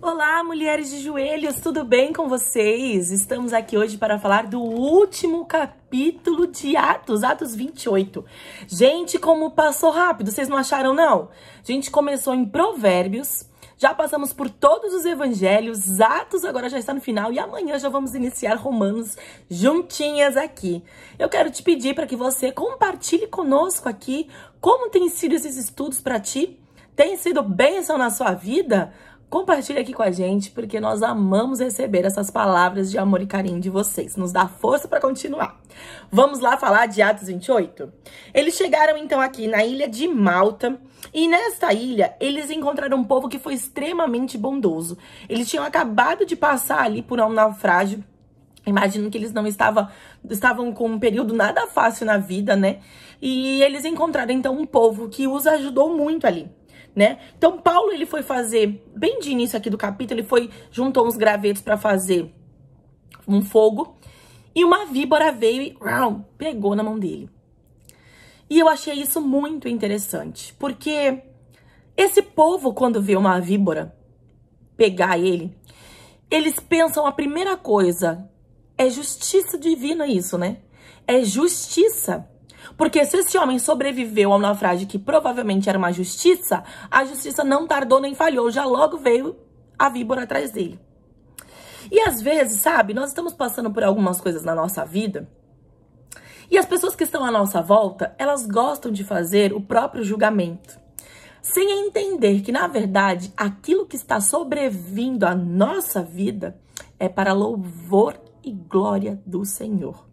Olá, mulheres de joelhos, tudo bem com vocês? Estamos aqui hoje para falar do último capítulo de Atos 28. Gente, como passou rápido, vocês não acharam não? A gente começou em Provérbios, já passamos por todos os evangelhos, Atos agora já está no final e amanhã já vamos iniciar Romanos juntinhas aqui. Eu quero te pedir para que você compartilhe conosco aqui como tem sido esses estudos para ti. Tem sido bênção na sua vida? Compartilhe aqui com a gente, porque nós amamos receber essas palavras de amor e carinho de vocês. Nos dá força para continuar. Vamos lá falar de Atos 28? Eles chegaram então aqui na ilha de Malta. E nesta ilha, eles encontraram um povo que foi extremamente bondoso. Eles tinham acabado de passar ali por um naufrágio. Imagino que eles não estavam com um período nada fácil na vida, né? E eles encontraram então um povo que os ajudou muito ali. Né? Então, Paulo, ele foi fazer, bem de início aqui do capítulo, juntou uns gravetos para fazer um fogo, e uma víbora veio e pegou na mão dele. E eu achei isso muito interessante, porque esse povo, quando vê uma víbora pegar ele, eles pensam a primeira coisa, é justiça divina isso, né? É justiça. Porque se esse homem sobreviveu ao naufrágio, que provavelmente era uma justiça, a justiça não tardou nem falhou, já logo veio a víbora atrás dele. E às vezes, sabe, nós estamos passando por algumas coisas na nossa vida, e as pessoas que estão à nossa volta, elas gostam de fazer o próprio julgamento, sem entender que, na verdade, aquilo que está sobrevindo à nossa vida é para louvor e glória do Senhor.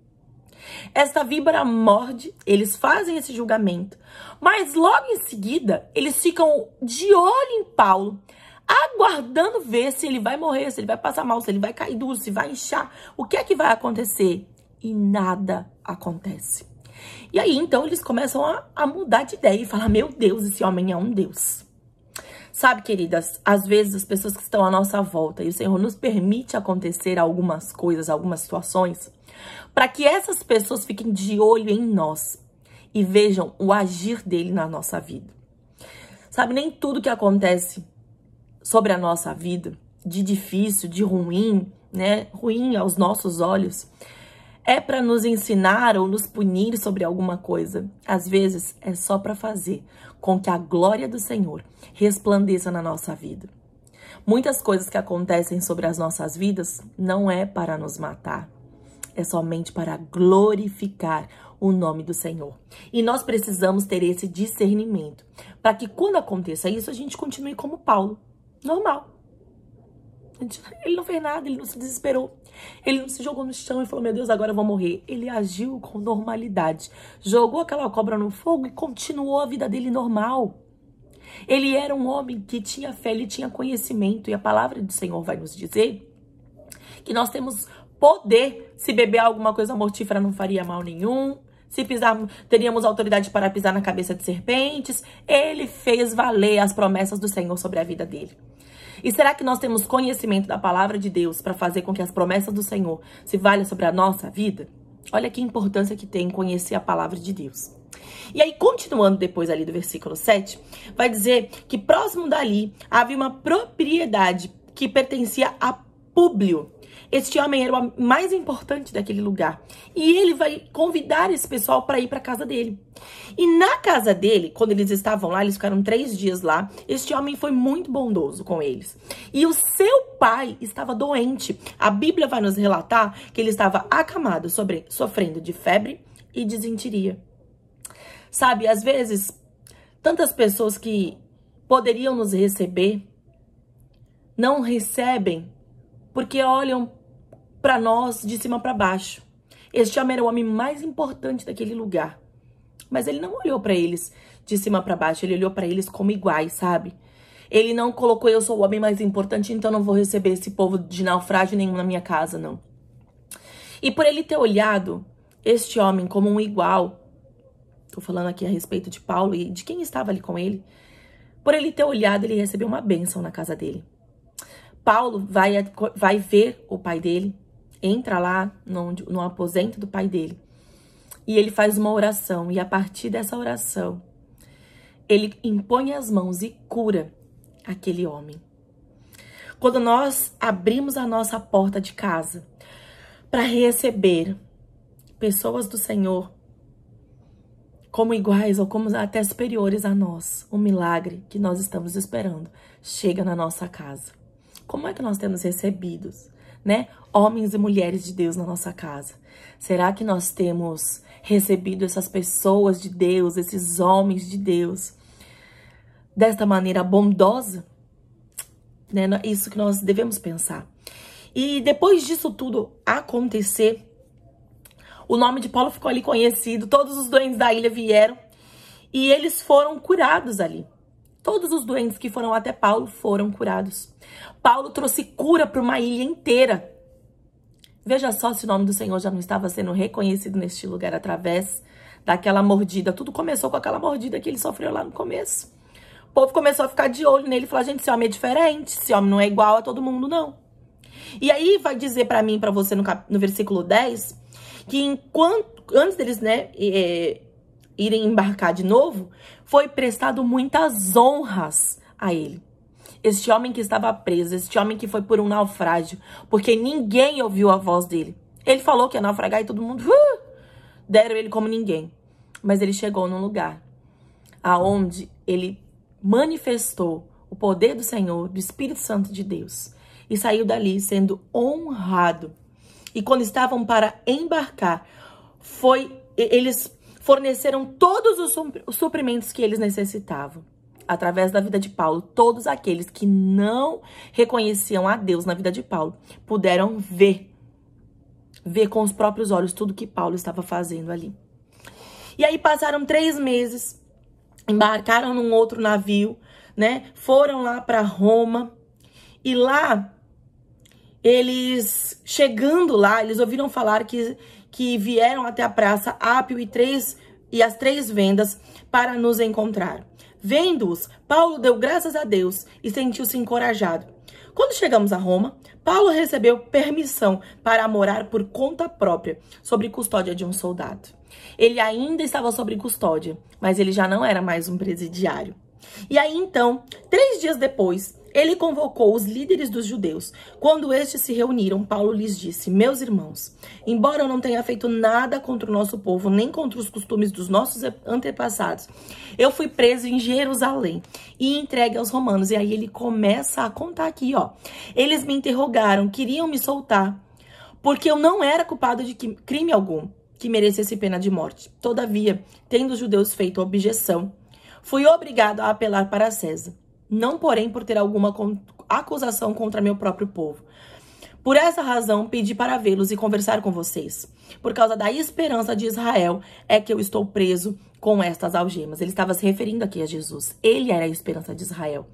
Esta víbora morde, eles fazem esse julgamento, mas logo em seguida, eles ficam de olho em Paulo, aguardando ver se ele vai morrer, se ele vai passar mal, se ele vai cair duro, se vai inchar, o que é que vai acontecer? E nada acontece. E aí, então, eles começam a mudar de ideia e falar, meu Deus, esse homem é um Deus. Sabe, queridas, às vezes as pessoas que estão à nossa volta e o Senhor nos permite acontecer algumas coisas, algumas situações, para que essas pessoas fiquem de olho em nós e vejam o agir dele na nossa vida. Sabe, nem tudo que acontece sobre a nossa vida, de difícil, de ruim, né, ruim aos nossos olhos, é para nos ensinar ou nos punir sobre alguma coisa. Às vezes é só para fazer com que a glória do Senhor resplandeça na nossa vida. Muitas coisas que acontecem sobre as nossas vidas não é para nos matar. É somente para glorificar o nome do Senhor. E nós precisamos ter esse discernimento, para que quando aconteça isso, a gente continue como Paulo, normal. Ele não fez nada, ele não se desesperou. Ele não se jogou no chão e falou, meu Deus, agora eu vou morrer. Ele agiu com normalidade. Jogou aquela cobra no fogo e continuou a vida dele normal. Ele era um homem que tinha fé, ele tinha conhecimento. E a palavra do Senhor vai nos dizer que nós temos poder, se beber alguma coisa mortífera não faria mal nenhum, se pisar, teríamos autoridade para pisar na cabeça de serpentes. Ele fez valer as promessas do Senhor sobre a vida dele. E será que nós temos conhecimento da palavra de Deus para fazer com que as promessas do Senhor se valham sobre a nossa vida? Olha que importância que tem conhecer a palavra de Deus. E aí, continuando depois ali do versículo 7, vai dizer que próximo dali havia uma propriedade que pertencia a Públio. Este homem era o mais importante daquele lugar. E ele vai convidar esse pessoal para ir para a casa dele. E na casa dele, quando eles estavam lá, eles ficaram 3 dias lá, este homem foi muito bondoso com eles. E o seu pai estava doente. A Bíblia vai nos relatar que ele estava acamado, sofrendo de febre e disenteria. Sabe, às vezes, tantas pessoas que poderiam nos receber, não recebem porque olham para nós de cima para baixo. Este homem era o homem mais importante daquele lugar. Mas ele não olhou para eles de cima para baixo, ele olhou para eles como iguais, sabe? Ele não colocou, eu sou o homem mais importante, então não vou receber esse povo de naufrágio nenhum na minha casa, não. E por ele ter olhado este homem como um igual, tô falando aqui a respeito de Paulo e de quem estava ali com ele, por ele ter olhado, ele recebeu uma bênção na casa dele. Paulo vai ver o pai dele, entra lá no aposento do pai dele. E ele faz uma oração. E a partir dessa oração, ele impõe as mãos e cura aquele homem. Quando nós abrimos a nossa porta de casa para receber pessoas do Senhor como iguais ou como até superiores a nós, o milagre que nós estamos esperando chega na nossa casa. Como é que nós temos recebidos, né? Homens e mulheres de Deus na nossa casa. Será que nós temos recebido essas pessoas de Deus, esses homens de Deus, desta maneira bondosa? Né? Isso que nós devemos pensar. E depois disso tudo acontecer, o nome de Paulo ficou ali conhecido, todos os doentes da ilha vieram e eles foram curados ali. Todos os doentes que foram até Paulo foram curados. Paulo trouxe cura para uma ilha inteira. Veja só se o nome do Senhor já não estava sendo reconhecido neste lugar através daquela mordida. Tudo começou com aquela mordida que ele sofreu lá no começo. O povo começou a ficar de olho nele e falar, gente, esse homem é diferente, esse homem não é igual a todo mundo, não. E aí vai dizer para mim e para você no versículo 10, que antes deles, né, irem embarcar de novo, foi prestado muitas honras a ele. Este homem que estava preso, este homem que foi por um naufrágio, porque ninguém ouviu a voz dele. Ele falou que ia naufragar e todo mundo deram ele como ninguém. Mas ele chegou num lugar aonde ele manifestou o poder do Senhor, do Espírito Santo de Deus, e saiu dali sendo honrado. E quando estavam para embarcar, eles forneceram todos os suprimentos que eles necessitavam. Através da vida de Paulo, todos aqueles que não reconheciam a Deus na vida de Paulo, puderam ver com os próprios olhos tudo que Paulo estava fazendo ali. E aí passaram 3 meses, embarcaram num outro navio, né? Foram lá para Roma e lá, eles chegando lá, eles ouviram falar que vieram até a praça Ápio e as 3 vendas para nos encontrar. Vendo-os, Paulo deu graças a Deus e sentiu-se encorajado. Quando chegamos a Roma, Paulo recebeu permissão para morar por conta própria, sob custódia de um soldado. Ele ainda estava sob custódia, mas ele já não era mais um presidiário. E aí então, 3 dias depois, ele convocou os líderes dos judeus. Quando estes se reuniram, Paulo lhes disse: meus irmãos, embora eu não tenha feito nada contra o nosso povo, nem contra os costumes dos nossos antepassados, eu fui preso em Jerusalém e entregue aos romanos. E aí ele começa a contar aqui, ó. Eles me interrogaram, queriam me soltar, porque eu não era culpado de crime algum que merecesse pena de morte. Todavia, tendo os judeus feito objeção, fui obrigado a apelar para César. Não, porém, por ter alguma acusação contra meu próprio povo. Por essa razão, pedi para vê-los e conversar com vocês. Por causa da esperança de Israel, é que eu estou preso com estas algemas. Ele estava se referindo aqui a Jesus. Ele era a esperança de Israel.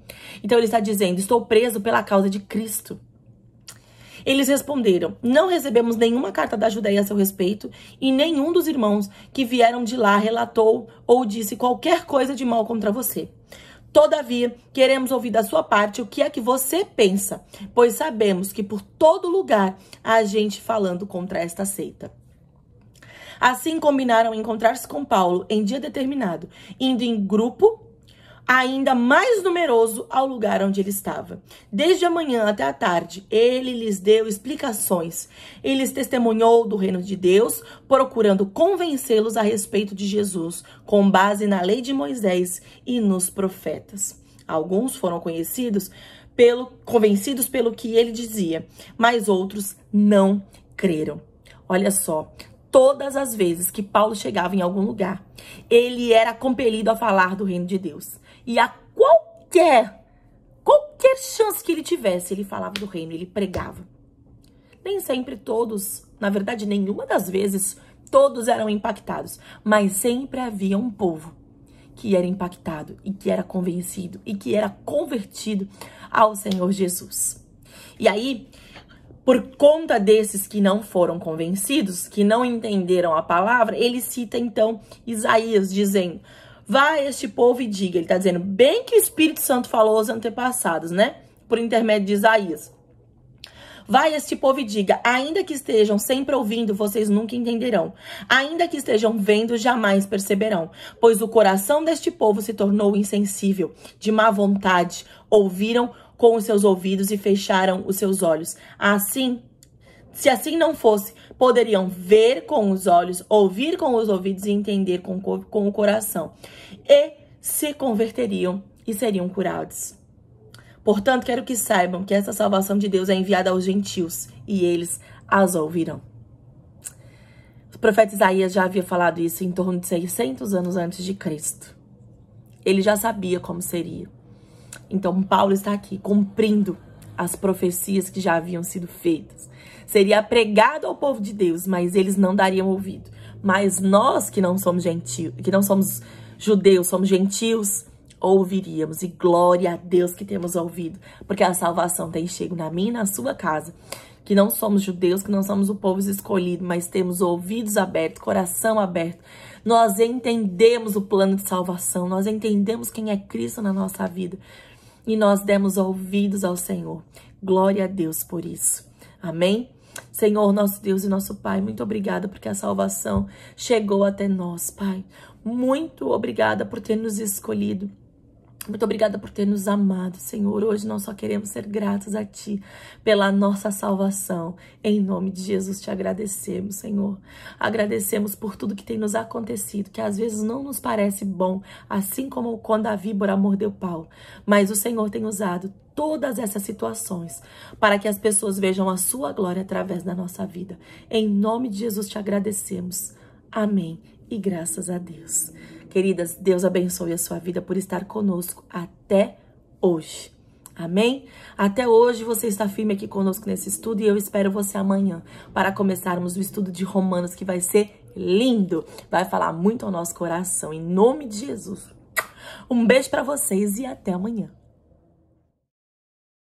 Então, ele está dizendo, estou preso pela causa de Cristo. Eles responderam, não recebemos nenhuma carta da Judeia a seu respeito, e nenhum dos irmãos que vieram de lá relatou ou disse qualquer coisa de mal contra você. Todavia, queremos ouvir da sua parte o que é que você pensa, pois sabemos que por todo lugar há gente falando contra esta seita. Assim combinaram encontrar-se com Paulo em dia determinado, indo em grupo ainda mais numeroso ao lugar onde ele estava. Desde a manhã até a tarde, ele lhes deu explicações. Ele lhes testemunhou do reino de Deus, procurando convencê-los a respeito de Jesus, com base na lei de Moisés e nos profetas. Alguns foram convencidos pelo que ele dizia, mas outros não creram. Olha só, todas as vezes que Paulo chegava em algum lugar, ele era compelido a falar do reino de Deus. E a qualquer chance que ele tivesse, ele falava do reino, ele pregava. Nem sempre todos, na verdade, nenhuma das vezes, todos eram impactados. Mas sempre havia um povo que era impactado e que era convencido e que era convertido ao Senhor Jesus. E aí, por conta desses que não foram convencidos, que não entenderam a palavra, ele cita então Isaías dizendo, vá a este povo e diga, ele está dizendo, bem que o Espírito Santo falou aos antepassados, né? Por intermédio de Isaías. Vá a este povo e diga, ainda que estejam sempre ouvindo, vocês nunca entenderão. Ainda que estejam vendo, jamais perceberão. Pois o coração deste povo se tornou insensível, de má vontade. Ouviram, com os seus ouvidos e fecharam os seus olhos. Assim, se assim não fosse, poderiam ver com os olhos, ouvir com os ouvidos e entender com o coração. E se converteriam e seriam curados. Portanto, quero que saibam que essa salvação de Deus é enviada aos gentios e eles as ouvirão. O profeta Isaías já havia falado isso em torno de 600 anos antes de Cristo. Ele já sabia como seria. Então, Paulo está aqui cumprindo as profecias que já haviam sido feitas. Seria pregado ao povo de Deus, mas eles não dariam ouvido. Mas nós que não somos gentios, que não somos judeus, somos gentios, ouviríamos. E glória a Deus que temos ouvido, porque a salvação tem chego na minha e na sua casa. Que não somos judeus, que não somos o povo escolhido, mas temos ouvidos abertos, coração aberto. Nós entendemos o plano de salvação, nós entendemos quem é Cristo na nossa vida. E nós demos ouvidos ao Senhor. Glória a Deus por isso. Amém? Senhor, nosso Deus e nosso Pai, muito obrigada porque a salvação chegou até nós, Pai. Muito obrigada por ter nos escolhido. Muito obrigada por ter nos amado, Senhor. Hoje nós só queremos ser gratos a Ti pela nossa salvação. Em nome de Jesus te agradecemos, Senhor. Agradecemos por tudo que tem nos acontecido, que às vezes não nos parece bom, assim como quando a víbora mordeu Paulo. Mas o Senhor tem usado todas essas situações para que as pessoas vejam a sua glória através da nossa vida. Em nome de Jesus te agradecemos. Amém. E graças a Deus. Queridas, Deus abençoe a sua vida por estar conosco até hoje. Amém? Até hoje você está firme aqui conosco nesse estudo e eu espero você amanhã para começarmos o estudo de Romanos, que vai ser lindo. Vai falar muito ao nosso coração, em nome de Jesus. Um beijo para vocês e até amanhã.